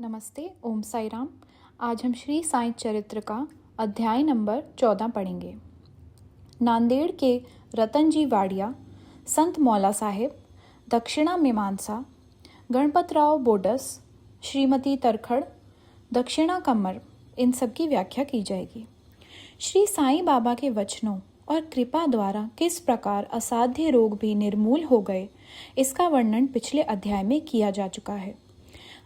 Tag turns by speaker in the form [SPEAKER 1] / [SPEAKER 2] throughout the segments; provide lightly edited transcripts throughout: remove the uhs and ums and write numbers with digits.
[SPEAKER 1] नमस्ते, ओम साई राम। आज हम श्री साईं चरित्र का अध्याय नंबर 14 पढ़ेंगे। नांदेड़ के रतन जी वाडिया, संत मौला साहेब, दक्षिणा मीमांसा, गणपतराव बोडस, श्रीमती तरखड़, दक्षिणा कम्मर, इन सब की व्याख्या की जाएगी। श्री साईं बाबा के वचनों और कृपा द्वारा किस प्रकार असाध्य रोग भी निर्मूल हो गए, इसका वर्णन पिछले अध्याय में किया जा चुका है।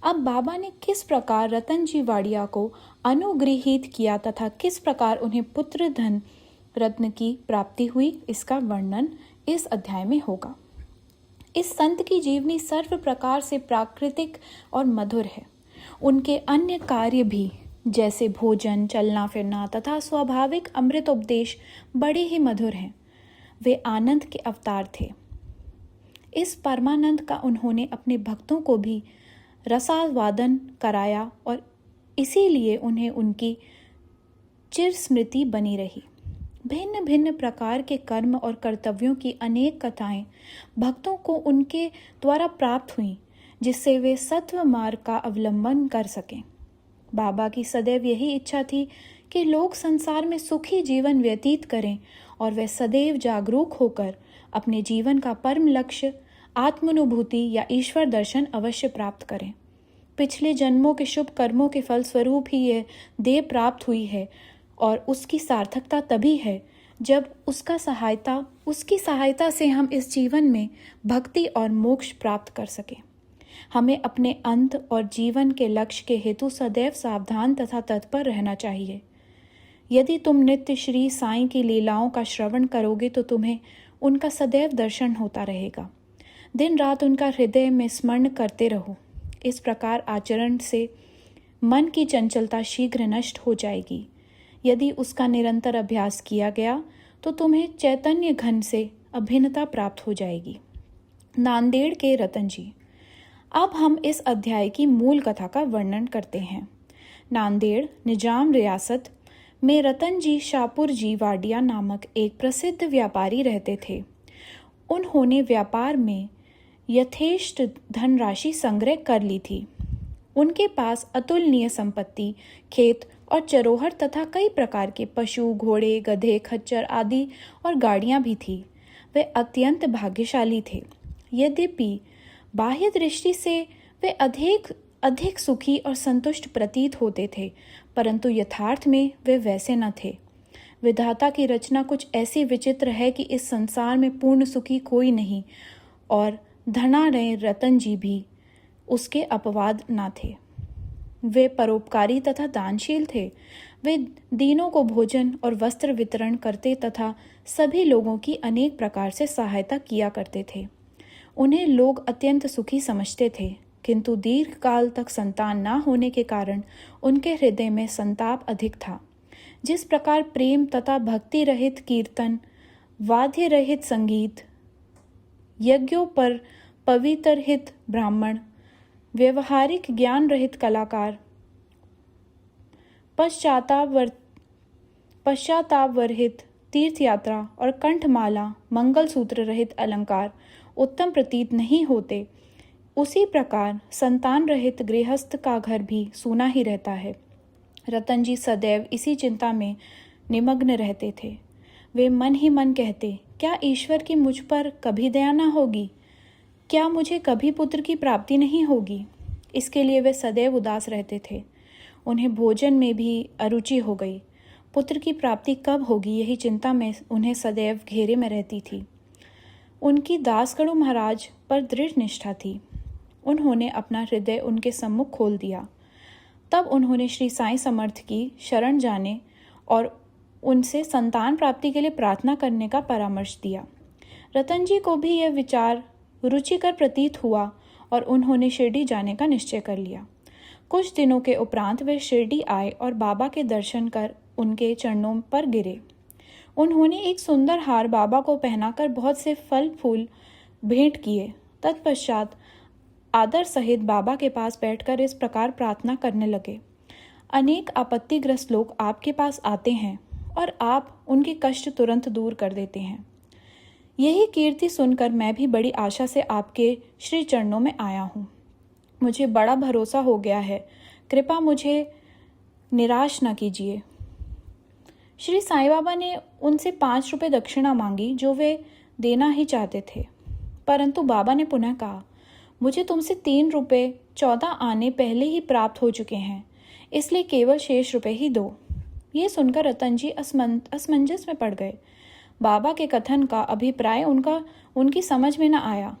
[SPEAKER 1] अब बाबा ने किस प्रकार रतन जी वाडिया को अनुगृहीत किया तथा किस प्रकार उन्हें पुत्र धन रत्न की प्राप्ति हुई, इसका वर्णन इस अध्याय में होगा। इस संत की जीवनी सर्व प्रकार से प्राकृतिक और मधुर है। उनके अन्य कार्य भी, जैसे भोजन, चलना फिरना तथा स्वाभाविक अमृतोपदेश, बड़े ही मधुर हैं। वे आनंद के अवतार थे। इस परमानंद का उन्होंने अपने भक्तों को भी रसावादन कराया और इसीलिए उन्हें उनकी चिर स्मृति बनी रही। भिन्न भिन्न प्रकार के कर्म और कर्तव्यों की अनेक कथाएं भक्तों को उनके द्वारा प्राप्त हुईं, जिससे वे सत्व मार्ग का अवलंबन कर सकें। बाबा की सदैव यही इच्छा थी कि लोग संसार में सुखी जीवन व्यतीत करें और वे सदैव जागरूक होकर अपने जीवन का परम लक्ष्य आत्मानुभूति या ईश्वर दर्शन अवश्य प्राप्त करें। पिछले जन्मों के शुभ कर्मों के फलस्वरूप ही यह देह प्राप्त हुई है और उसकी सार्थकता तभी है जब उसकी सहायता से हम इस जीवन में भक्ति और मोक्ष प्राप्त कर सकें। हमें अपने अंत और जीवन के लक्ष्य के हेतु सदैव सावधान तथा तत्पर रहना चाहिए। यदि तुम नित्य श्री साईं की लीलाओं का श्रवण करोगे तो तुम्हें उनका सदैव दर्शन होता रहेगा। दिन रात उनका हृदय में स्मरण करते रहो। इस प्रकार आचरण से मन की चंचलता शीघ्र नष्ट हो जाएगी। यदि उसका निरंतर अभ्यास किया गया तो तुम्हें चैतन्य घन से अभिन्नता प्राप्त हो जाएगी। नांदेड़ के रतन जी। अब हम इस अध्याय की मूल कथा का वर्णन करते हैं। नांदेड़ निजाम रियासत में रतन जी शाहपुर जी वाडिया नामक एक प्रसिद्ध व्यापारी रहते थे। उन्होंने व्यापार में यथेष्ट धनराशि संग्रह कर ली थी। उनके पास अतुलनीय संपत्ति, खेत और चरोहर तथा कई प्रकार के पशु, घोड़े, गधे, खच्चर आदि और गाड़ियां भी थी। वे अत्यंत भाग्यशाली थे। यद्यपि बाह्य दृष्टि से वे अधिक सुखी और संतुष्ट प्रतीत होते थे, परंतु यथार्थ में वे वैसे न थे। विधाता की रचना कुछ ऐसी विचित्र है कि इस संसार में पूर्ण सुखी कोई नहीं और धनाढ्य रतन जी भी उसके अपवाद न थे। वे परोपकारी तथा दानशील थे। वे दीनों को भोजन और वस्त्र वितरण करते तथा सभी लोगों की अनेक प्रकार से सहायता किया करते थे। उन्हें लोग अत्यंत सुखी समझते थे, किंतु दीर्घ काल तक संतान न होने के कारण उनके हृदय में संताप अधिक था। जिस प्रकार प्रेम तथा भक्ति रहित कीर्तन, वाद्य रहित संगीत, यज्ञों पर पवित्र हित ब्राह्मण, व्यवहारिक ज्ञान रहित कलाकार, पश्चातापवर्हित तीर्थ यात्रा और कंठमाला, मंगलसूत्र रहित अलंकार उत्तम प्रतीत नहीं होते, उसी प्रकार संतान रहित गृहस्थ का घर भी सूना ही रहता है। रतन जी सदैव इसी चिंता में निमग्न रहते थे। वे मन ही मन कहते, क्या ईश्वर की मुझ पर कभी दया न होगी? क्या मुझे कभी पुत्र की प्राप्ति नहीं होगी? इसके लिए वे सदैव उदास रहते थे। उन्हें भोजन में भी अरुचि हो गई। पुत्र की प्राप्ति कब होगी, यही चिंता में उन्हें सदैव घेरे में रहती थी। उनकी दासगणु महाराज पर दृढ़ निष्ठा थी। उन्होंने अपना हृदय उनके सम्मुख खोल दिया। तब उन्होंने श्री साईं समर्थ की शरण जाने और उनसे संतान प्राप्ति के लिए प्रार्थना करने का परामर्श दिया। रतन जी को भी यह विचार रुचिकर प्रतीत हुआ और उन्होंने शिरडी जाने का निश्चय कर लिया। कुछ दिनों के उपरांत वे शिरडी आए और बाबा के दर्शन कर उनके चरणों पर गिरे। उन्होंने एक सुंदर हार बाबा को पहनाकर बहुत से फल फूल भेंट किए। तत्पश्चात आदर सहित बाबा के पास बैठकर इस प्रकार प्रार्थना करने लगे, अनेक आपत्तिग्रस्त लोग आपके पास आते हैं और आप उनके कष्ट तुरंत दूर कर देते हैं। यही कीर्ति सुनकर मैं भी बड़ी आशा से आपके श्री चरणों में आया हूँ। मुझे बड़ा भरोसा हो गया है, कृपा मुझे निराश न कीजिए। श्री साईं बाबा ने उनसे 5 रुपये दक्षिणा मांगी जो वे देना ही चाहते थे, परंतु बाबा ने पुनः कहा, मुझे तुमसे 3 रुपये 14 आने पहले ही प्राप्त हो चुके हैं, इसलिए केवल शेष रुपये ही दो। ये सुनकर रतन जी असमंजस में पड़ गए। बाबा के कथन का अभिप्राय उनकी समझ में न आया।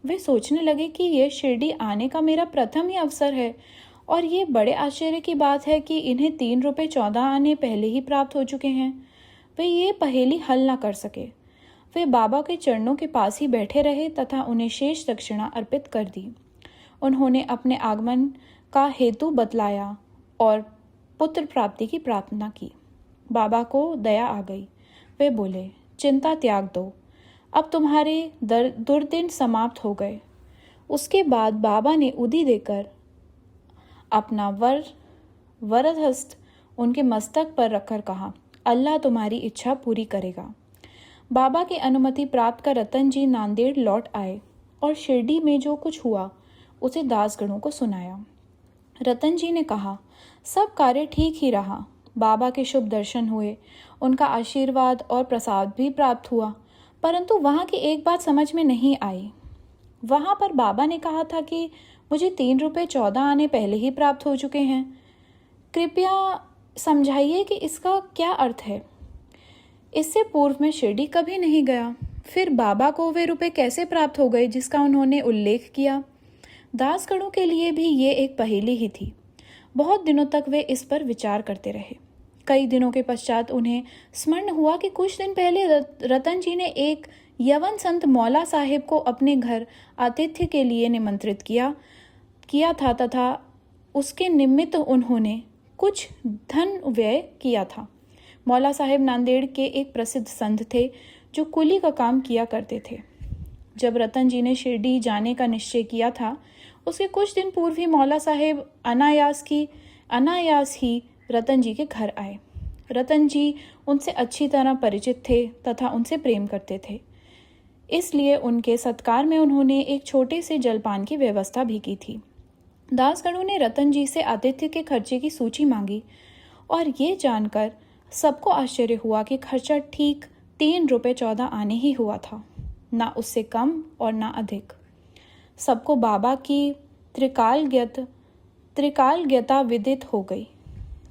[SPEAKER 1] वे सोचने लगे कि यह शिरडी आने का मेरा प्रथम ही अवसर है और ये बड़े आश्चर्य की बात है कि इन्हें 3 रुपये 14 आने पहले ही प्राप्त हो चुके हैं। वे ये पहेली हल न कर सके। वे बाबा के चरणों के पास ही बैठे रहे तथा उन्हें शेष दक्षिणा अर्पित कर दी। उन्होंने अपने आगमन का हेतु बतलाया और पुत्र प्राप्ति की प्रार्थना की। बाबा को दया आ गई। वे बोले, चिंता त्याग दो, अब तुम्हारे दुर्दिन समाप्त हो गए। उसके बाद बाबा ने उदी देकर अपना वरद हस्त उनके मस्तक पर रखकर कहा, अल्लाह तुम्हारी इच्छा पूरी करेगा। बाबा की अनुमति प्राप्त कर रतन जी नांदेड़ लौट आए और शिरडी में जो कुछ हुआ उसे दासगणों को सुनाया। रतन जी ने कहा, सब कार्य ठीक ही रहा। बाबा के शुभ दर्शन हुए, उनका आशीर्वाद और प्रसाद भी प्राप्त हुआ, परंतु वहाँ की एक बात समझ में नहीं आई। वहाँ पर बाबा ने कहा था कि मुझे 3 रुपये 14 आने पहले ही प्राप्त हो चुके हैं। कृपया समझाइए कि इसका क्या अर्थ है। इससे पूर्व में शिरडी कभी नहीं गया, फिर बाबा को वे रुपए कैसे प्राप्त हो गए जिसका उन्होंने उल्लेख किया। दासगणों के लिए भी ये एक पहेली ही थी। बहुत दिनों तक वे इस पर विचार करते रहे। कई दिनों के पश्चात उन्हें स्मरण हुआ कि कुछ दिन पहले रतन जी ने एक यवन संत मौला साहिब को अपने घर आतिथ्य के लिए निमंत्रित किया था तथा उसके निमित्त उन्होंने कुछ धन व्यय किया था। मौला साहिब नांदेड़ के एक प्रसिद्ध संत थे जो कुली का काम किया करते थे। जब रतन जी ने शिरडी जाने का निश्चय किया था, उसके कुछ दिन पूर्व ही मौला साहिब अनायास ही रतन जी के घर आए। रतन जी उनसे अच्छी तरह परिचित थे तथा उनसे प्रेम करते थे, इसलिए उनके सत्कार में उन्होंने एक छोटे से जलपान की व्यवस्था भी की थी। दासगणों ने रतन जी से आतिथ्य के खर्चे की सूची मांगी और ये जानकर सबको आश्चर्य हुआ कि खर्चा ठीक 3 रुपये 14 आने ही हुआ था, ना उससे कम और ना अधिक। सबको बाबा की त्रिकालज्ञता विदित हो गई।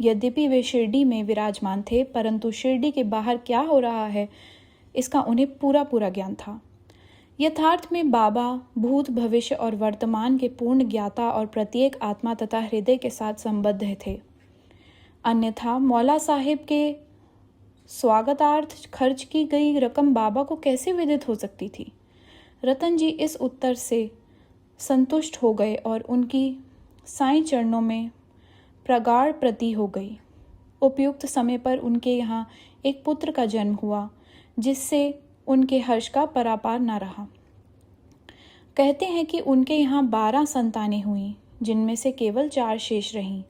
[SPEAKER 1] यद्यपि वे शिरडी में विराजमान थे, परंतु शिरडी के बाहर क्या हो रहा है इसका उन्हें पूरा ज्ञान था। यथार्थ में बाबा भूत भविष्य और वर्तमान के पूर्ण ज्ञाता और प्रत्येक आत्मा तथा हृदय के साथ संबद्ध थे। अन्यथा मौला साहिब के स्वागतार्थ खर्च की गई रकम बाबा को कैसे विदित हो सकती थी। रतन जी इस उत्तर से संतुष्ट हो गए और उनकी साईं चरणों में प्रगाढ़ प्रति हो गई। उपयुक्त समय पर उनके यहाँ एक पुत्र का जन्म हुआ, जिससे उनके हर्ष का परापार न रहा। कहते हैं कि उनके यहाँ 12 संतानें हुईं, जिनमें से केवल 4 शेष रहीं।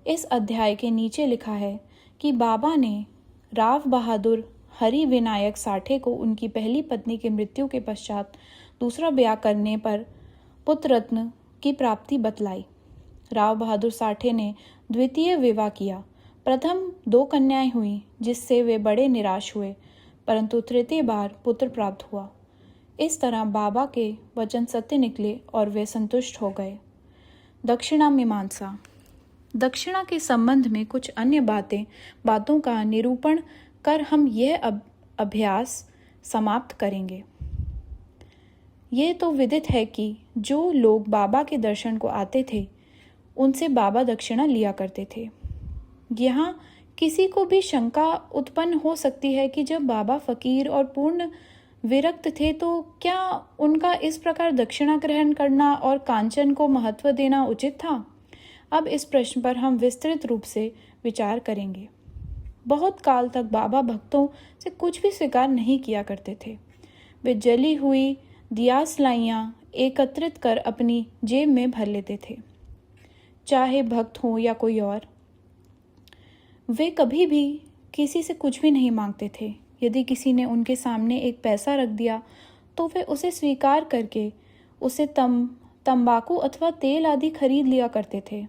[SPEAKER 1] इस अध्याय के नीचे लिखा है कि बाबा ने राव बहादुर हरि विनायक साठे को उनकी पहली पत्नी की मृत्यु के पश्चात दूसरा ब्याह करने पर पुत्र रत्न की प्राप्ति बतलाई। राव बहादुर साठे ने द्वितीय विवाह किया। प्रथम 2 कन्याएं हुईं, जिससे वे बड़े निराश हुए, परंतु तृतीय बार पुत्र प्राप्त हुआ। इस तरह बाबा के वचन सत्य निकले और वे संतुष्ट हो गए। दक्षिणा मीमांसा। दक्षिणा के संबंध में कुछ अन्य बातों का निरूपण कर हम यह अभ्यास समाप्त करेंगे। ये तो विदित है कि जो लोग बाबा के दर्शन को आते थे, उनसे बाबा दक्षिणा लिया करते थे। यहाँ किसी को भी शंका उत्पन्न हो सकती है कि जब बाबा फकीर और पूर्ण विरक्त थे, तो क्या उनका इस प्रकार दक्षिणा ग्रहण करना और कांचन को महत्व देना उचित था? अब इस प्रश्न पर हम विस्तृत रूप से विचार करेंगे। बहुत काल तक बाबा भक्तों से कुछ भी स्वीकार नहीं किया करते थे। वे जली हुई दियासलाइयाँ एकत्रित कर अपनी जेब में भर लेते थे, चाहे भक्त हों या कोई और। वे कभी भी किसी से कुछ भी नहीं मांगते थे। यदि किसी ने उनके सामने एक पैसा रख दिया तो वे उसे स्वीकार करके उसे तंबाकू अथवा तेल आदि खरीद लिया करते थे।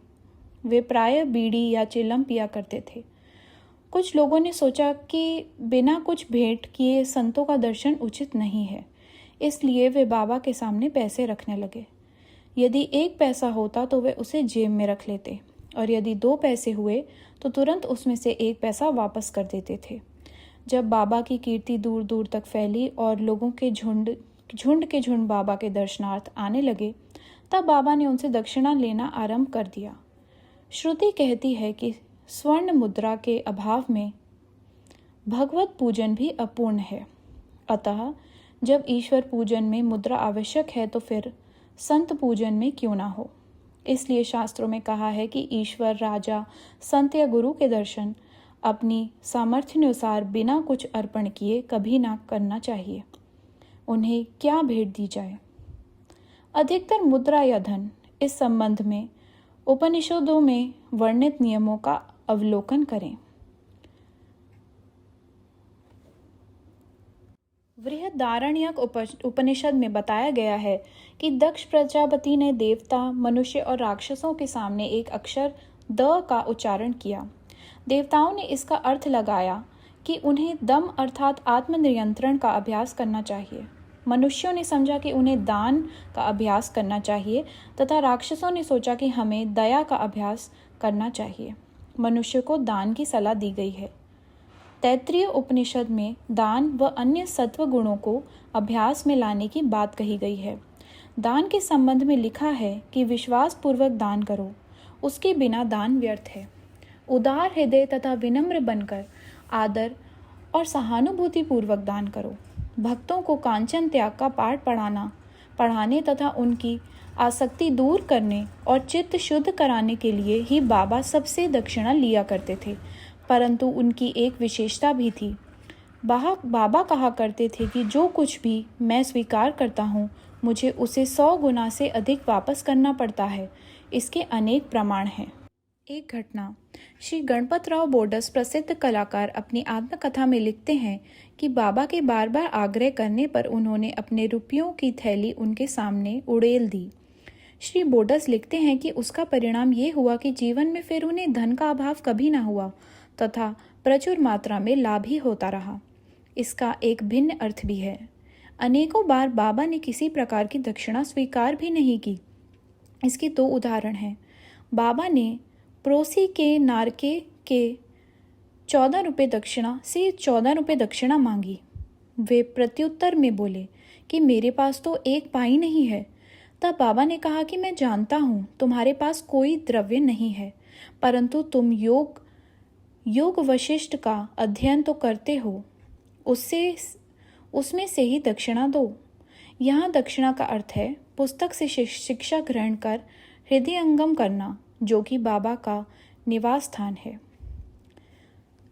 [SPEAKER 1] वे प्रायः बीड़ी या चिलम पिया करते थे। कुछ लोगों ने सोचा कि बिना कुछ भेंट किए संतों का दर्शन उचित नहीं है, इसलिए वे बाबा के सामने पैसे रखने लगे। यदि 1 पैसा होता तो वे उसे जेब में रख लेते, और यदि 2 पैसे हुए तो तुरंत उसमें से 1 पैसा वापस कर देते थे। जब बाबा की कीर्ति दूर दूर तक फैली और लोगों के झुंड बाबा के दर्शनार्थ आने लगे, तब बाबा ने उनसे दक्षिणा लेना आरंभ कर दिया। श्रुति कहती है कि स्वर्ण मुद्रा के अभाव में भगवत पूजन भी अपूर्ण है। अतः जब ईश्वर पूजन में मुद्रा आवश्यक है तो फिर संत पूजन में क्यों ना हो। इसलिए शास्त्रों में कहा है कि ईश्वर, राजा, संत या गुरु के दर्शन अपनी सामर्थ्यानुसार बिना कुछ अर्पण किए कभी ना करना चाहिए। उन्हें क्या भेंट दी जाए? अधिकतर मुद्रा या धन। इस संबंध में उपनिषदों में वर्णित नियमों का अवलोकन करें। बृहदारण्यक उपनिषद में बताया गया है कि दक्ष प्रजापति ने देवता, मनुष्य और राक्षसों के सामने एक अक्षर द का उच्चारण किया। देवताओं ने इसका अर्थ लगाया कि उन्हें दम अर्थात आत्मनियंत्रण का अभ्यास करना चाहिए। मनुष्यों ने समझा कि उन्हें दान का अभ्यास करना चाहिए तथा राक्षसों ने सोचा कि हमें दया का अभ्यास करना चाहिए। मनुष्य को दान की सलाह दी गई है। तैत्तिरीय उपनिषद में दान व अन्य सत्व गुणों को अभ्यास में लाने की बात कही गई है। दान के संबंध में लिखा है कि विश्वास पूर्वक दान करो, उसके बिना दान व्यर्थ है। उदार हृदय तथा विनम्र बनकर आदर और सहानुभूति पूर्वक दान करो। भक्तों को कांचन त्याग का पाठ पढ़ाने तथा उनकी आसक्ति दूर करने और चित्त शुद्ध कराने के लिए ही बाबा सबसे दक्षिणा लिया करते थे। परंतु उनकी एक विशेषता भी थी। बाबा कहा करते थे कि जो कुछ भी मैं स्वीकार करता हूँ, मुझे उसे 100 गुना से अधिक वापस करना पड़ता है। इसके अनेक प्रमाण हैं। एक घटना। श्री गणपतराव बोडस प्रसिद्ध कलाकार अपनी आत्मकथा में लिखते हैं कि बाबा के बार बार आग्रह करने पर उन्होंने अपने रुपयों की थैली उनके सामने उड़ेल दी। श्री बोडस लिखते हैं कि उसका परिणाम ये हुआ कि जीवन में फिर उन्हें धन का अभाव कभी ना हुआ तथा प्रचुर मात्रा में लाभ ही होता रहा। इसका एक भिन्न अर्थ भी है। अनेकों बार बाबा ने किसी प्रकार की दक्षिणा स्वीकार भी नहीं की। इसके 2 उदाहरण हैं। बाबा ने प्रोसी के नारके के 14 रुपये दक्षिणा मांगी। वे प्रत्युत्तर में बोले कि मेरे पास तो 1 पाई नहीं है। तब बाबा ने कहा कि मैं जानता हूँ तुम्हारे पास कोई द्रव्य नहीं है, परंतु तुम योग वशिष्ठ का अध्ययन तो करते हो, उसमें से ही दक्षिणा दो। यहाँ दक्षिणा का अर्थ है पुस्तक से शिक्षा ग्रहण कर हृदयंगम करना, जो कि बाबा का निवास स्थान है।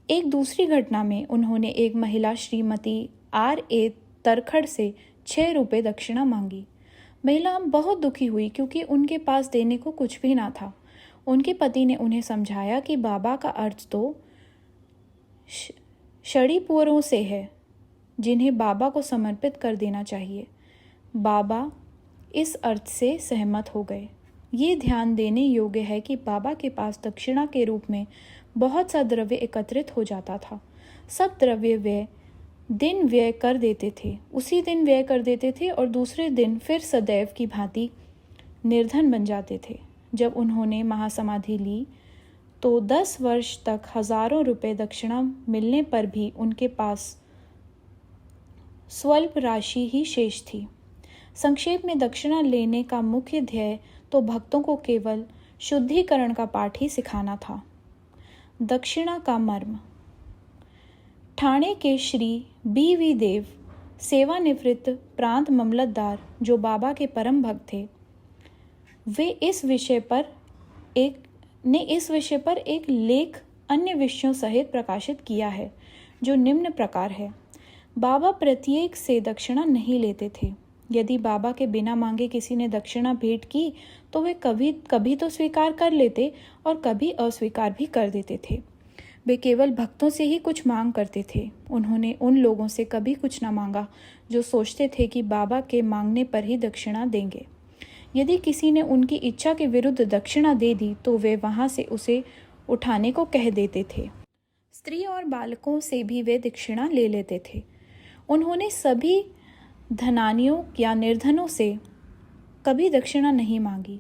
[SPEAKER 1] एक दूसरी घटना में उन्होंने एक महिला श्रीमती R.A. तरखड़ से 6 रुपये दक्षिणा मांगी। महिला बहुत दुखी हुई क्योंकि उनके पास देने को कुछ भी ना था। उनके पति ने उन्हें समझाया कि बाबा का अर्थ तो षड़ीपुरों से है, जिन्हें बाबा को समर्पित कर देना चाहिए। बाबा इस अर्थ से सहमत हो गए। ये ध्यान देने योग्य है कि बाबा के पास दक्षिणा के रूप में बहुत सा द्रव्य एकत्रित हो जाता था। सब द्रव्य व्यय कर देते थे, उसी दिन व्यय कर देते थे और दूसरे दिन फिर सदैव की भांति निर्धन बन जाते थे। जब उन्होंने महासमाधि ली तो 10 वर्ष तक हजारों रुपए दक्षिणा मिलने पर भी उनके पास स्वल्प राशि ही शेष थी। संक्षेप में दक्षिणा लेने का मुख्य ध्येय तो भक्तों को केवल शुद्धिकरण का पाठ ही सिखाना था। दक्षिणा का मर्म। ठाणे के श्री B.V. देव, सेवानिवृत्त प्रांत मामलतदार, जो बाबा के परम भक्त थे, वे इस विषय पर एक लेख अन्य विषयों सहित प्रकाशित किया है, जो निम्न प्रकार है। बाबा प्रत्येक से दक्षिणा नहीं लेते थे। यदि बाबा के बिना मांगे किसी ने दक्षिणा भेंट की तो वे कभी तो स्वीकार कर लेते और कभी अस्वीकार भी कर देते थे। वे केवल भक्तों से ही कुछ मांग करते थे। उन्होंने उन लोगों से कभी कुछ न मांगा जो सोचते थे कि बाबा के मांगने पर ही दक्षिणा देंगे। यदि किसी ने उनकी इच्छा के विरुद्ध दक्षिणा दे दी तो वे वहाँ से उसे उठाने को कह देते थे। स्त्री और बालकों से भी वे दक्षिणा ले लेते थे। उन्होंने सभी धनानियों या निर्धनों से कभी दक्षिणा नहीं मांगी।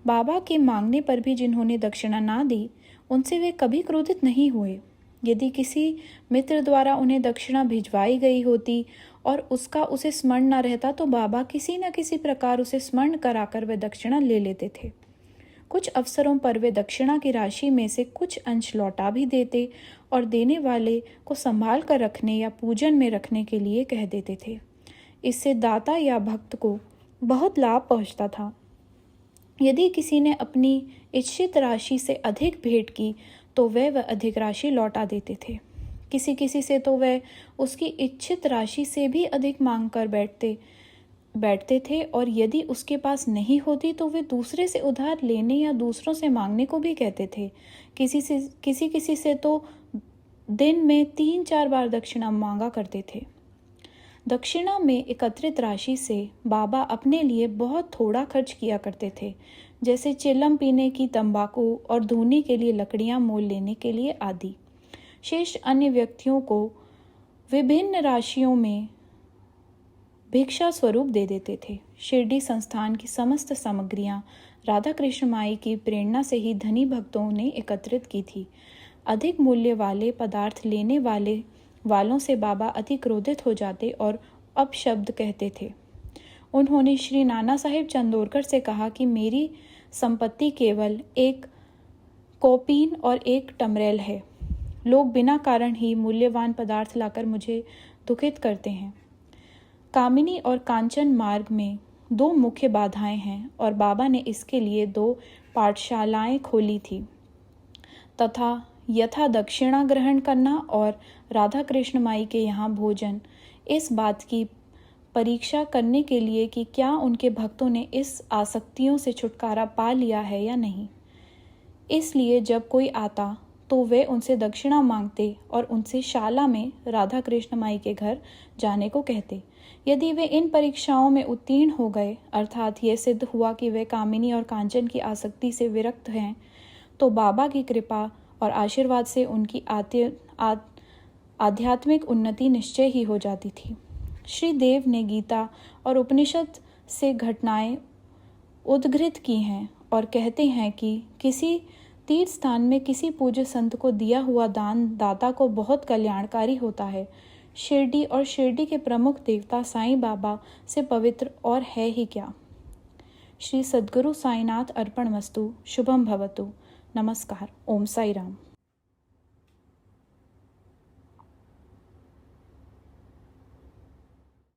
[SPEAKER 1] बाबा के मांगने पर भी जिन्होंने दक्षिणा ना दी उनसे वे कभी क्रोधित नहीं हुए। यदि किसी मित्र द्वारा उन्हें दक्षिणा भिजवाई गई होती और उसका उसे स्मरण न रहता तो बाबा किसी न किसी प्रकार उसे स्मरण कराकर वे दक्षिणा ले लेते थे। कुछ अवसरों पर वे दक्षिणा की राशि में से कुछ अंश लौटा भी देते और देने वाले को संभाल कर रखने या पूजन में रखने के लिए कह देते थे। इससे दाता या भक्त को बहुत लाभ पहुंचता था। यदि किसी ने अपनी इच्छित राशि से अधिक भेंट की तो वह अधिक राशि लौटा देते थे। किसी किसी से तो वह उसकी इच्छित राशि से भी अधिक मांग कर बैठते थे और यदि उसके पास नहीं होती तो वे दूसरे से उधार लेने या दूसरों से मांगने को भी कहते थे। किसी से तो दिन में 3-4 बार दक्षिणा मांगा करते थे। दक्षिणा में एकत्रित राशि से बाबा अपने लिए बहुत थोड़ा खर्च किया करते थे, जैसे चिलम पीने की तंबाकू और धूनी के लिए लकड़ियां मोल लेने के लिए आदि। शेष अन्य व्यक्तियों को विभिन्न राशियों में भिक्षा स्वरूप दे देते थे। शिरडी संस्थान की समस्त सामग्रियां राधा कृष्ण माई की प्रेरणा से ही धनी भक्तों ने एकत्रित की थी। अधिक मूल्य वाले पदार्थ लेने वालों से बाबा अति क्रोधित हो जाते और अपशब्द कहते थे। उन्होंने श्री नाना साहिब चंदोरकर से कहा कि मेरी संपत्ति केवल एक कोपीन और एक टमरेल है। लोग बिना कारण ही मूल्यवान पदार्थ लाकर मुझे दुखित करते हैं। कामिनी और कांचन मार्ग में 2 मुख्य बाधाएं हैं और बाबा ने इसके लिए 2 पाठशालाएं खोली थी तथा यथा दक्षिणा ग्रहण करना और राधा कृष्ण माई के यहाँ भोजन, इस बात की परीक्षा करने के लिए कि क्या उनके भक्तों ने इस आसक्तियों से छुटकारा पा लिया है या नहीं। इसलिए जब कोई आता तो वे उनसे दक्षिणा मांगते और उनसे शाला में राधा कृष्ण माई के घर जाने को कहते। यदि वे इन परीक्षाओं में उत्तीर्ण हो गए, अर्थात ये सिद्ध हुआ कि वे कामिनी और कांचन की आसक्ति से विरक्त हैं, तो बाबा की कृपा और आशीर्वाद से उनकी आध्यात्मिक उन्नति निश्चय ही हो जाती थी। श्री देव ने गीता और उपनिषद से घटनाएं उद्धृत की हैं और कहते हैं कि किसी तीर्थ स्थान में किसी पूज्य संत को दिया हुआ दान दाता को बहुत कल्याणकारी होता है। शिरडी और शिरडी के प्रमुख देवता साईं बाबा से पवित्र और है ही क्या। श्री सद्गुरु साईनाथ अर्पणमस्तु। शुभम भवतु। नमस्कार। ओम साई राम।